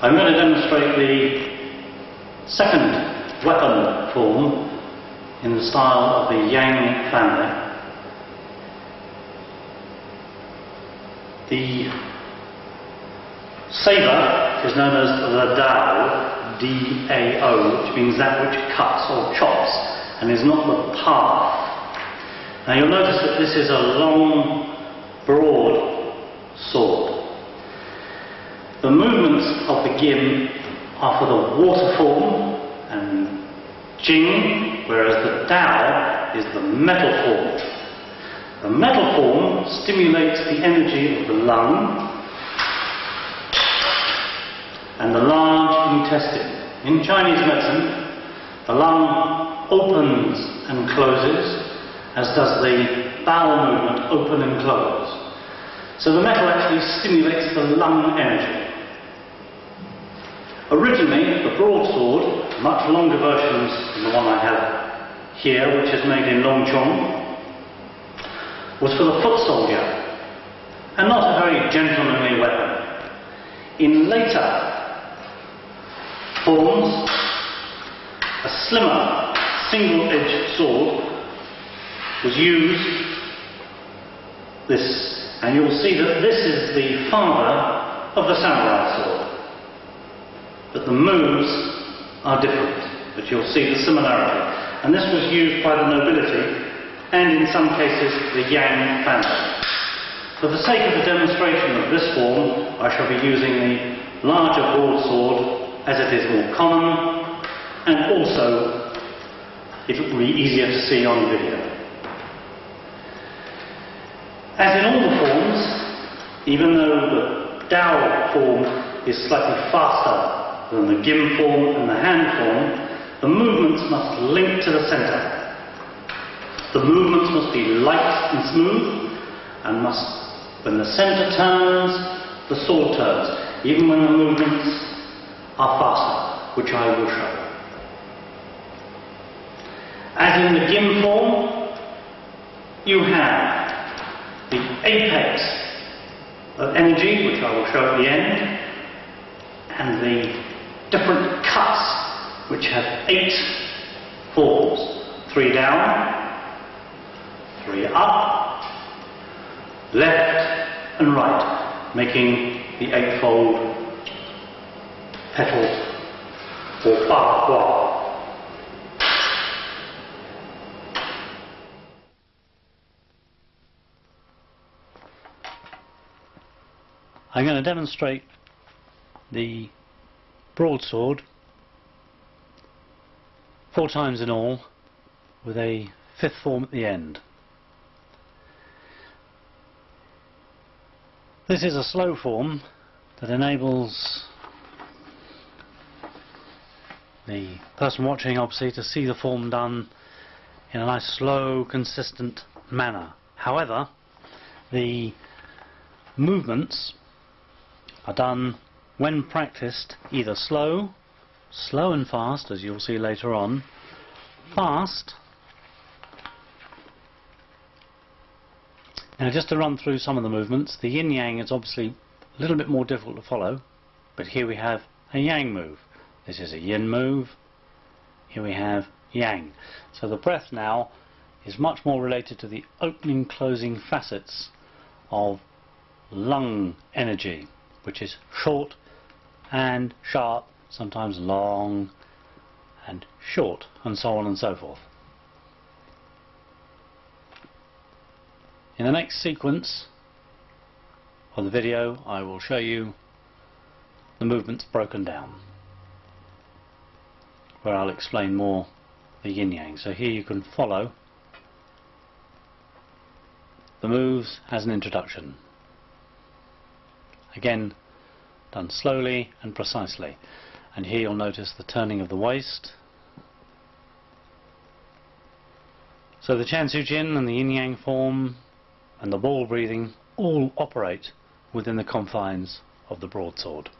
I'm going to demonstrate the second weapon form in the style of the Yang family. The sabre is known as the Dao, D-A-O, which means that which cuts or chops, and is not the path. Now you'll notice that this is a long, broad sword. The movements of the Gim are for the water form and Jing, whereas the Dao is the metal form. The metal form stimulates the energy of the lung and the large intestine. In Chinese medicine, the lung opens and closes, as does the bowel movement open and close. So the metal actually stimulates the lung energy. Originally, the broadsword, much longer versions than the one I have here, which is made in Longchong, was for the foot soldier, and not a very gentlemanly weapon. In later forms, a slimmer, single-edged sword was used, and you'll see that this is the father of the samurai sword. But the moves are different, but you'll see the similarity. And this was used by the nobility, and in some cases the Yang family. For the sake of the demonstration of this form, I shall be using the larger broadsword, as it is more common, and also it will be easier to see on video. As in all the forms, even though the Dao form is slightly faster than the Gim form and the hand form, the movements must link to the centre. The movements must be light and smooth, and when the centre turns, the sword turns, even when the movements are faster, which I will show. As in the Gim form, you have the apex of energy, which I will show at the end, and the different cuts, which have 8 forms. 3 down, 3 up, left and right, making the 8-fold petal or ba hua. I'm going to demonstrate the broadsword 4 times in all, with a 5th form at the end. This is a slow form that enables the person watching obviously to see the form done in a nice slow, consistent manner. However, the movements are done when practiced either slow and fast, as you'll see later on, fast. Now just to run through some of the movements, the yin-yang is obviously a little bit more difficult to follow, but here we have a yang move. This is a yin move, here we have yang. So the breath now is much more related to the opening closing facets of lung energy, which is short and sharp, sometimes long and short, and so on and so forth. In the next sequence of the video, I will show you the movements broken down, where I'll explain more the yin-yang. So here you can follow the moves as an introduction. Again, done slowly and precisely. And here you'll notice the turning of the waist. So the Chan Su Jin and the yin-yang form and the ball breathing all operate within the confines of the broadsword.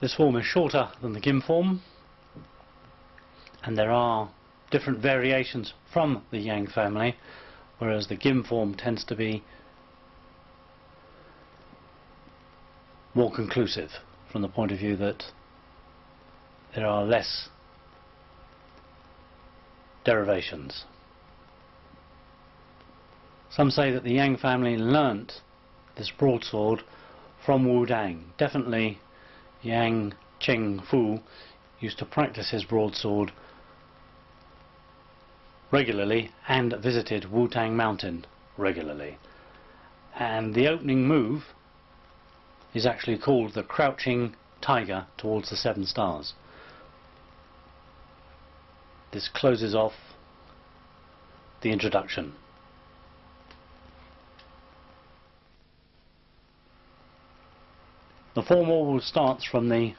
This form is shorter than the Gim form, And there are different variations from the Yang family, whereas the Gim form tends to be more conclusive from the point of view that there are less derivations. Some say that the Yang family learnt this broadsword from Wu Dang. Definitely Yang Cheng Fu used to practice his broadsword regularly and visited Wu Tang Mountain regularly. And the opening move is actually called the Crouching Tiger towards the 7 stars. This closes off the introduction. The form always starts from the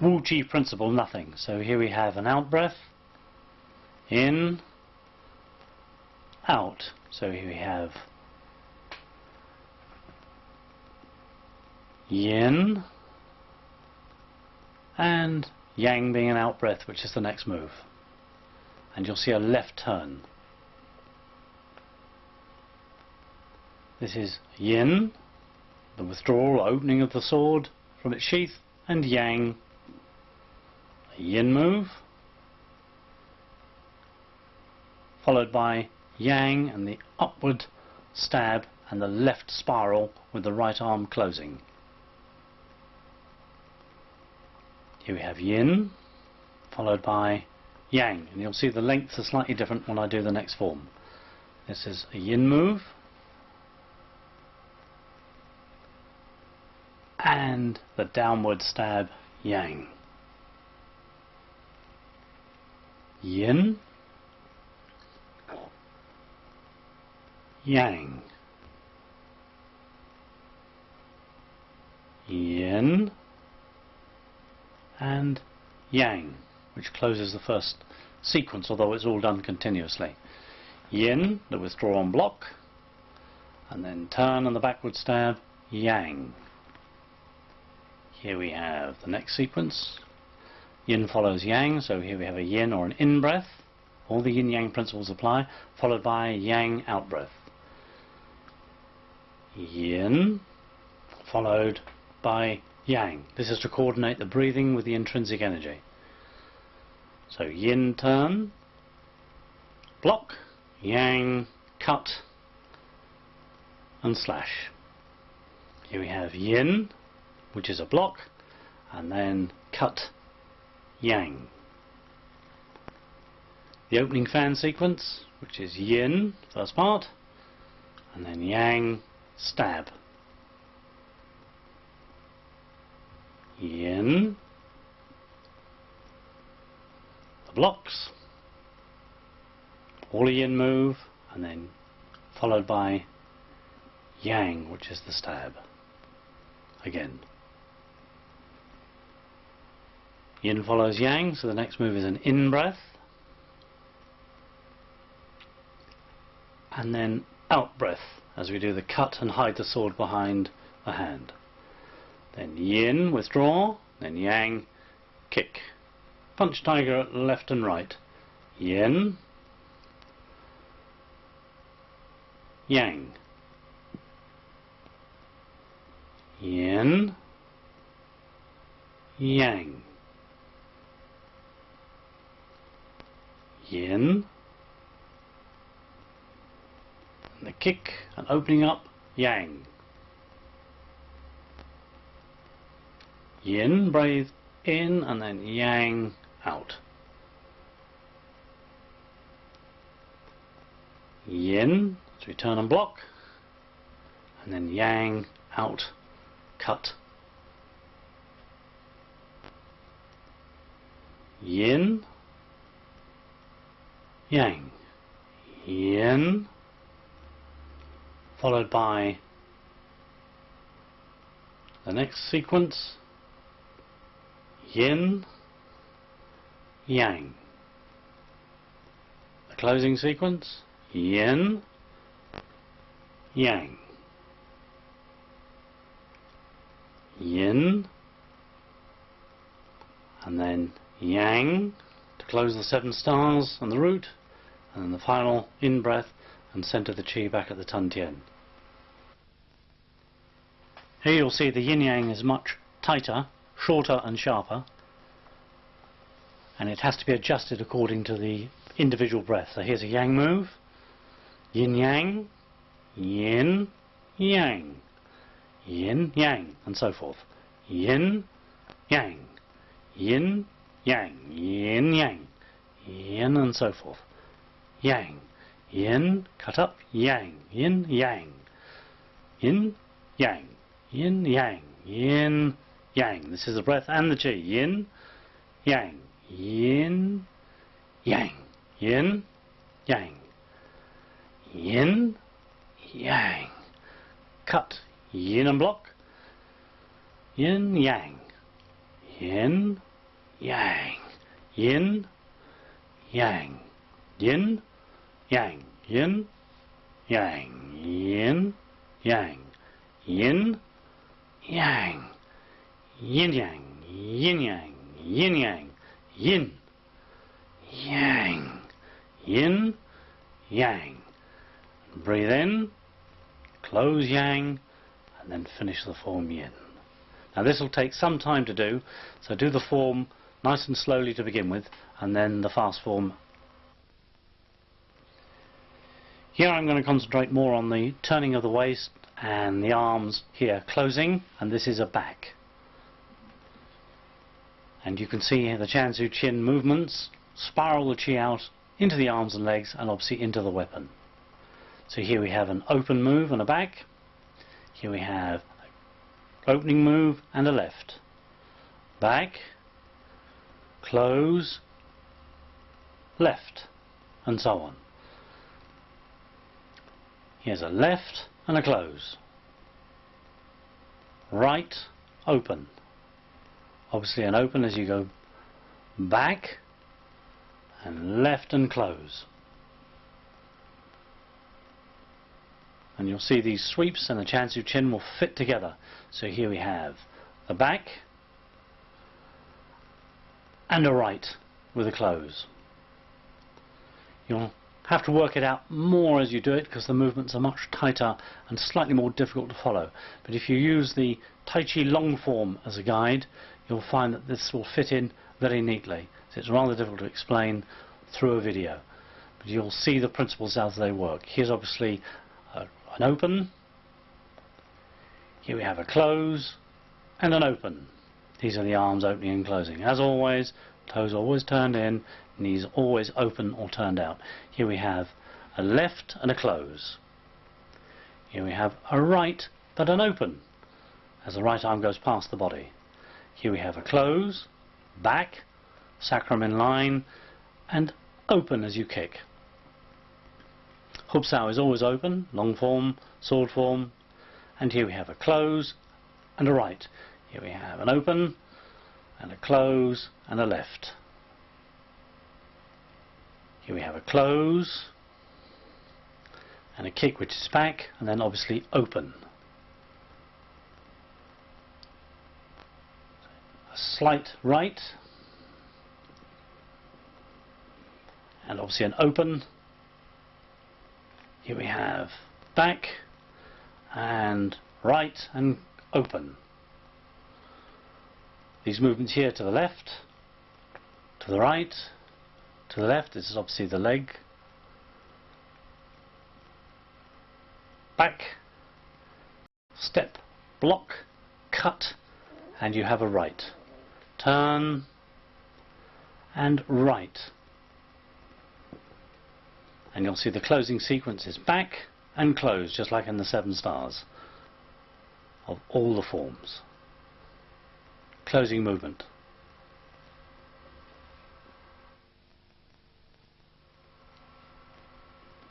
Wu Chi principle, nothing. So here we have an out breath, in, out. So here we have yin and yang being an out breath, which is the next move. And you'll see a left turn. This is yin, the withdrawal, opening of the sword from its sheath, and yang, a yin move, followed by yang and the upward stab and the left spiral with the right arm closing. Here we have yin, followed by yang, and you'll see the lengths are slightly different when I do the next form. This is a yin move, and the downward stab yang. Yin, yang, yin, and yang, which closes the first sequence, although it's all done continuously. Yin, the withdraw on block, and then turn on the backward stab, yang. Here we have the next sequence. Yin follows yang, so here we have a yin or an in breath. All the yin-yang principles apply, followed by yang out breath. Yin, followed by yang. This is to coordinate the breathing with the intrinsic energy. So yin turn, block, yang cut and slash. Here we have yin, which is a block, and then cut yang. The opening fan sequence, which is yin, first part, and then yang stab. Yin, the blocks, all a yin move, and then followed by yang, which is the stab. Again. Yin follows yang, so the next move is an in breath, and then out breath as we do the cut and hide the sword behind the hand. Then yin, withdraw, then yang, kick. Punch tiger left and right. Yin, yang, yin, yang, yin, and the kick and opening up, yang. Yin, breathe in, and then yang out. Yin, so we turn and block, and then yang out, cut. Yin, yang, yin, followed by the next sequence, yin, yang. The closing sequence, yin, yang, yin, and then yang to close the 7 stars and the root, and then the final in-breath and center the Chi back at the Tun Tien. Here you'll see the yin-yang is much tighter, shorter and sharper, and it has to be adjusted according to the individual breath. So here's a yang move, yin-yang, yin-yang, yin-yang, and so forth. Yin-yang, yin-yang, yin-yang, yin, and so forth. Yang, yin, cut up, yang, yin-yang, yin-yang, yin-yang, yin-yang. This is the breath and the Chi. Yin-yang, yin-yang, yin-yang, yin-yang. Cut, yin and block, yin-yang, yin-yang, yin-yang, yin-yang, yin-yang, yin-yang, yin-yang, yin-yang, yin-yang, yin-yang, yin-yang, yin-yang. Breathe in, close yang, and then finish the form yin. Now this will take some time to do, so do the form nice and slowly to begin with, and then the fast form. Here I'm going to concentrate more on the turning of the waist and the arms here closing, and this is a back. And you can see here the Chansu Chin movements spiral the Chi out into the arms and legs, and obviously into the weapon. So here we have an open move and a back. Here we have an opening move and a left. Back, close, left, and so on. Here's a left and a close. Right, open. Obviously an open as you go back, and left and close. And you'll see these sweeps and the Chansu Chin will fit together. So here we have the back and a right with a close. You'll have to work it out more as you do it, because the movements are much tighter and slightly more difficult to follow. But if you use the Tai Chi long form as a guide, you'll find that this will fit in very neatly. So it's rather difficult to explain through a video, but you'll see the principles as they work. Here's obviously an open, here we have a close and an open. These are the arms opening and closing. As always, toes always turned in, knees always open or turned out. Here we have a left and a close. Here we have a right but an open, as the right arm goes past the body. Here we have a close, back, sacrum in line, and open as you kick. Hub Sao is always open, long form, sword form, and here we have a close and a right. Here we have an open and a close and a left. Here we have a close and a kick which is back, and then obviously open. A slight right and obviously an open. Here we have back and right and open. These movements here to the left, to the right, to the left. This is obviously the leg. Back, step, block, cut, and you have a right. Turn and right. And you'll see the closing sequence is back and close, just like in the 7 stars of all the forms. Closing movement.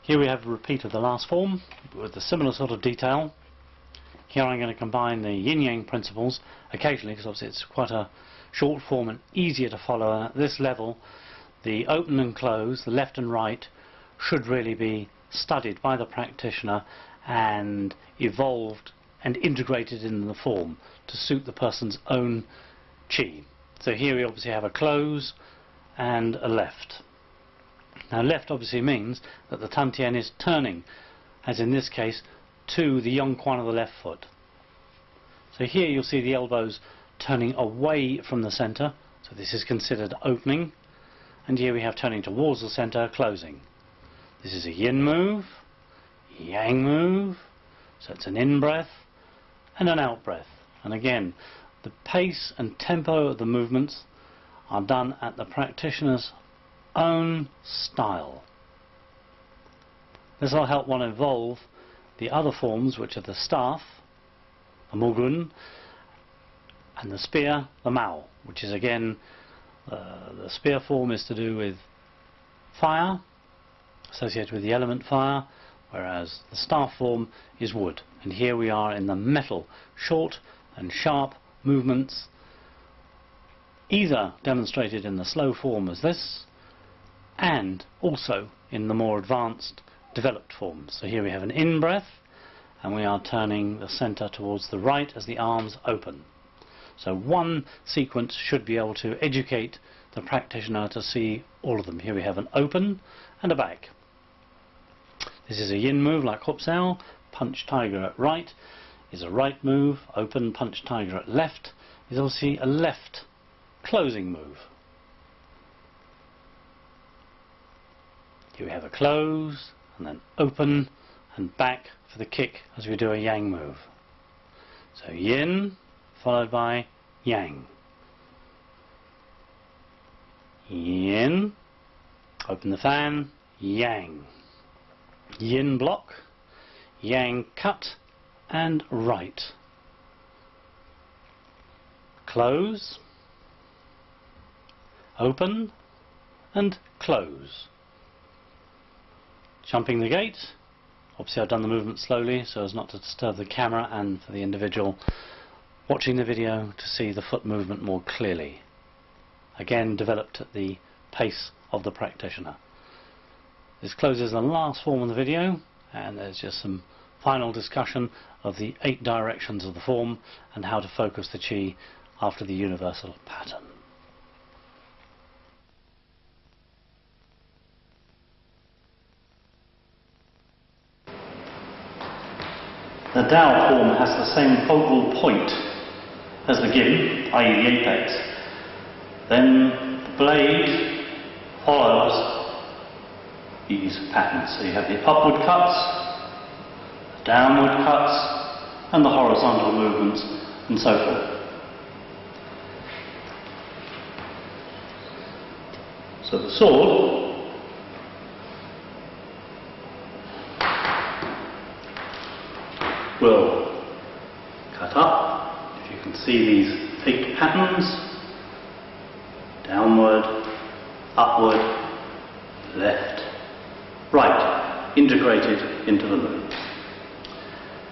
Here we have a repeat of the last form with a similar sort of detail. Here I'm going to combine the yin-yang principles occasionally, because obviously it's quite a short form and easier to follow. And at this level, the open and close, the left and right, should really be studied by the practitioner and evolved and integrated in the form to suit the person's own chi. So here we obviously have a close and a left. Now left obviously means that the tan tien is turning, as in this case, to the yong quan of the left foot. So here you'll see the elbows turning away from the centre, so this is considered opening, and here we have turning towards the centre, closing. This is a yin move, yang move, so it's an in breath and an out breath. And again, the pace and tempo of the movements are done at the practitioner's own style. This will help one evolve the other forms, which are the staff, the mogun, and the spear, the mao, which is again, the spear form is to do with fire, associated with the element fire, whereas the staff form is wood. And here we are in the metal, short and sharp movements, either demonstrated in the slow form as this, and also in the more advanced, developed forms. So here we have an in-breath, and we are turning the centre towards the right as the arms open. So one sequence should be able to educate the practitioner to see all of them. Here we have an open and a back. This is a yin move like Hop Sao. Punch tiger at right is a right move. Open punch tiger at left is obviously a left closing move. Here we have a close and then open and back for the kick as we do a yang move. So yin followed by yang. Yin, open the fan, yang. Yin block, yang cut and right. Close, open and close. Jumping the gate. Obviously I've done the movement slowly so as not to disturb the camera and for the individual watching the video to see the foot movement more clearly. Again developed at the pace of the practitioner. This closes the last form of the video, and there's just some final discussion of the 8 directions of the form and how to focus the chi after the universal pattern. The Dao form has the same focal point as the gim, i.e. the apex. Then the blade follows these patterns. So you have the upward cuts, the downward cuts, and the horizontal movements, and so forth. So the sword will cut up. If you can see these 8 patterns: downward, upward, left, right, integrated into the move.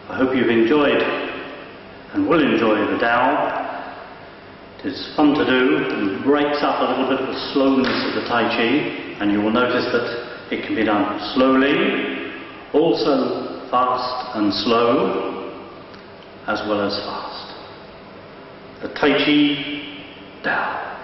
I hope you've enjoyed and will enjoy the Dao. It is fun to do and breaks up a little bit of the slowness of the Tai Chi, and you will notice that it can be done slowly, also fast and slow, as well as fast. The Tai Chi Dao.